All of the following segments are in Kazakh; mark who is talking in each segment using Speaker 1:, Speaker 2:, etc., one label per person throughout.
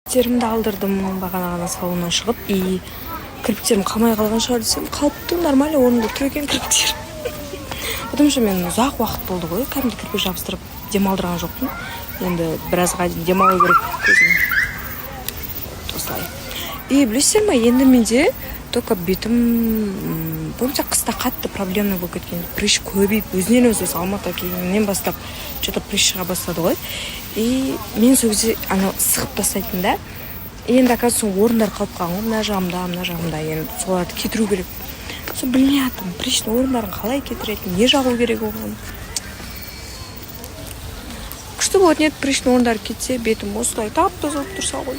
Speaker 1: Кірпіктерімді алдырдым бағана ғана салоннан шығып, и кірпіктерім қалмай қалған шығар десем, қалыпты, нормально, орнында тұр екен кірпіктер. Потому что мен ұзақ уақыт болды ғой, кәдімгі кірпік жабыстырып демалдырған жоқпын. Енді біразға дейін демалу керек көзім. Осылай. И білесіздер ма, енді менде только бетім, бойымша қыста қатты проблемный болып кеткен. Прыщ көбейіп, өзінен өзі алматы келгеннен бастап что-то прыщ шыға бастады ғой. И мен сол кезде анау сығып тастайтын да. Енді оказывается орындар қалып қалған ғой, мына жағымда, енді соларды кетіру керек. Сол білмейатым, прыщтің орындарын қалай кетіретін, не жағу керек оған. Күшті болатын еді, прыщтің орындары кетсе, бетім осылай тап-таза болып тұрса ғой.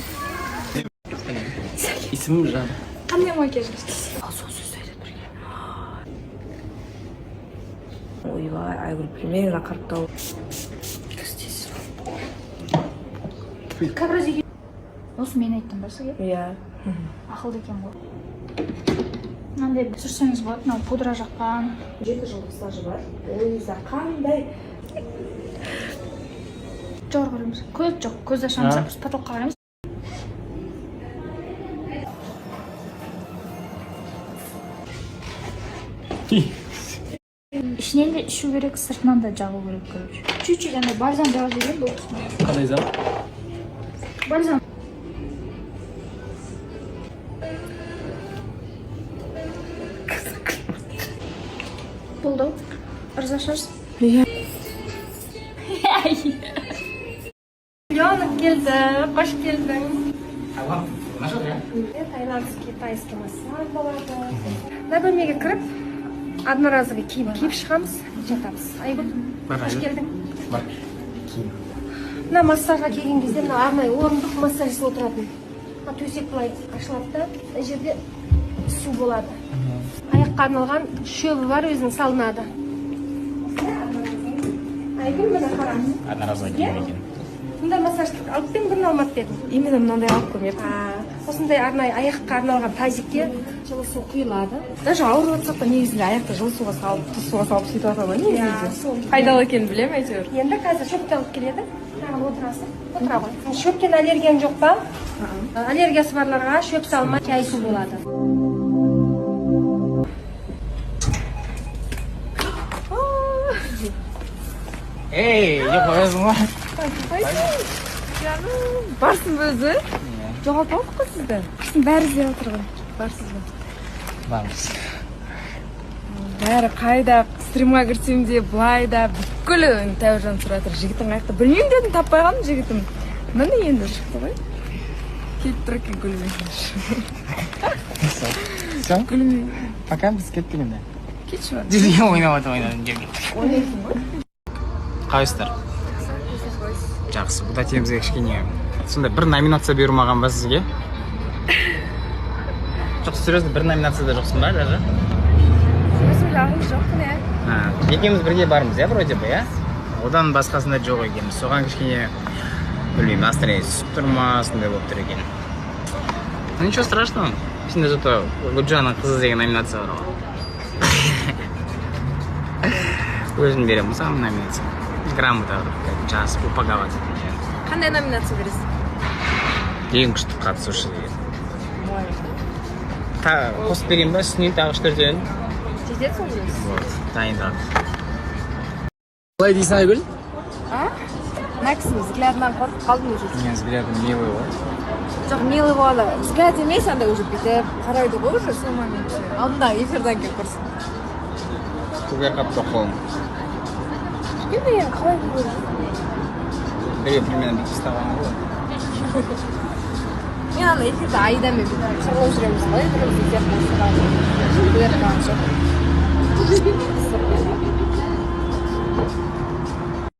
Speaker 2: Есімім Жан.
Speaker 1: Қандай макияж жасайсыз? Ал сол сөзді айтып бірге. Ойбай, Айгүл примерно қарыптау. Істейсіз ба?
Speaker 3: Кабразиге. Осы мен айттым ба сізге?
Speaker 1: Иә.
Speaker 3: Ақылды екен ғой. Мынандай түсірсеңіз болады, мынау пудра жаққан.
Speaker 1: 7 жылдық стажы бар. Ойыңызда қандай?
Speaker 3: Жоғары қараймыз. Көз жоқ, көз ашамыз, потолыққа қараймыз. Ішінен де ішу керек, сыртынан да жағу керек, короче. Чуть-чуть андай бальзам жағып жеген бұл.
Speaker 2: Қандай зам?
Speaker 3: Бальзам. Болды. Ырзашырсыз?
Speaker 1: Иә.
Speaker 3: Янық келді, қош келдің.
Speaker 4: Тайландский, тайский массаж болады. Мына бөлмеге кіріп, одноразовый киім киіп шығамыз, жатамыз. Айгүл, қош келдің.
Speaker 2: Бар. Киім.
Speaker 4: Мына массажға келген кезде мына арнайы орындық массажист отыратын. Төсек былай ашылады да, мына жерде су болады. Аяққа арналған шөбі бар, өзінің салынады. Айгүл, мына қараңыз.
Speaker 2: Одноразовый киім екен.
Speaker 4: Мұндай массажды алып пен бұрын алмады дедім.
Speaker 1: Именно мынандай алып көрмеппін.
Speaker 4: Осындай арнайы аяққа арналған тазикке жылы су құйылады.
Speaker 1: Даже ауырып жатсақ та негізінде аяқты жылы суға салып, тұз суға салып сөйтіп жатады ғой негізінде.
Speaker 4: сол.
Speaker 1: Пайдалы екенін білемін әйтеуір.
Speaker 4: Енді қазір шөпті алып келеді. Тағы отырасың. Отыра ғой. Шөптен аллергияң жоқ па? Аллергиясы барларға шөп салма жай су болады.
Speaker 2: Ей, не қоясың ба?
Speaker 1: Барсың ба өзі? Жоғалтпадық қой сізді.
Speaker 3: Бәрі іздеп отыр ғой.
Speaker 1: Барсыз ба?
Speaker 2: Бармыз.
Speaker 1: Бәрі қайда стримға кірсем де, былай да, бүкілі Тәуіржан сұрап жатыр. Жігітің қаяқта? Білмеймін дедім, таппай қалдым жігітім. Міне енді шықты ғой. Келіп тұр екен гүлмен.
Speaker 2: Все? Пока біз кеттік енді.
Speaker 1: Кетші бар.
Speaker 2: Жүзге ойнап ойнадым жерге.
Speaker 1: Ойнайсың ғой?
Speaker 2: Қалайсыздар? Жақсы, бұда темізге кішкене. Сонда бір номинация бермаған ба сізге? Жоқ, серьезно, бір номинацияда жоқсың ба даже?
Speaker 1: Өзім жағымыз жоқпын, ә?
Speaker 2: Екеуміз бірге бармыз, иә, вроде бы, иә? Одан басқасында жоқ екен. Соған кішкене, білмеймін, настроение түсіп тұрма, сондай болып тұр екен. Ничего страшного. Сенде зато Гүлжанның қызы деген номинация бар ғой. Өзім беремін, сам номинация. Грамота жазып, упаковать.
Speaker 1: Қандай номинация бересің?
Speaker 2: Ең күшті қатысушы деген. Қосып берейін ба, үстінен тағы 4-тен?
Speaker 1: Жетеді сол өзі?
Speaker 2: Вот, дайындап. Қалай дейсің, Айгүл?
Speaker 1: Мына кісінің взглядынан қорқып қалдым уже.
Speaker 2: Мен взглядым милый ғой.
Speaker 1: Жоқ, милый болады. Взгляд емес, андай уже бүйтіп қарайды ғой уже сол моментте. Алдындағы эфирдан келіп көрсін.
Speaker 2: Көгер қап жоқ қолым.
Speaker 1: Кішкентай енді қалай көреді?
Speaker 2: Біреу примерно бүйтіп ұстаған ғой.
Speaker 1: Мен ана эфирде айдамен бүйтіп шырғылып жүреміз ғой, біріміздің сияқты сұрады. Көгер қап жоқ.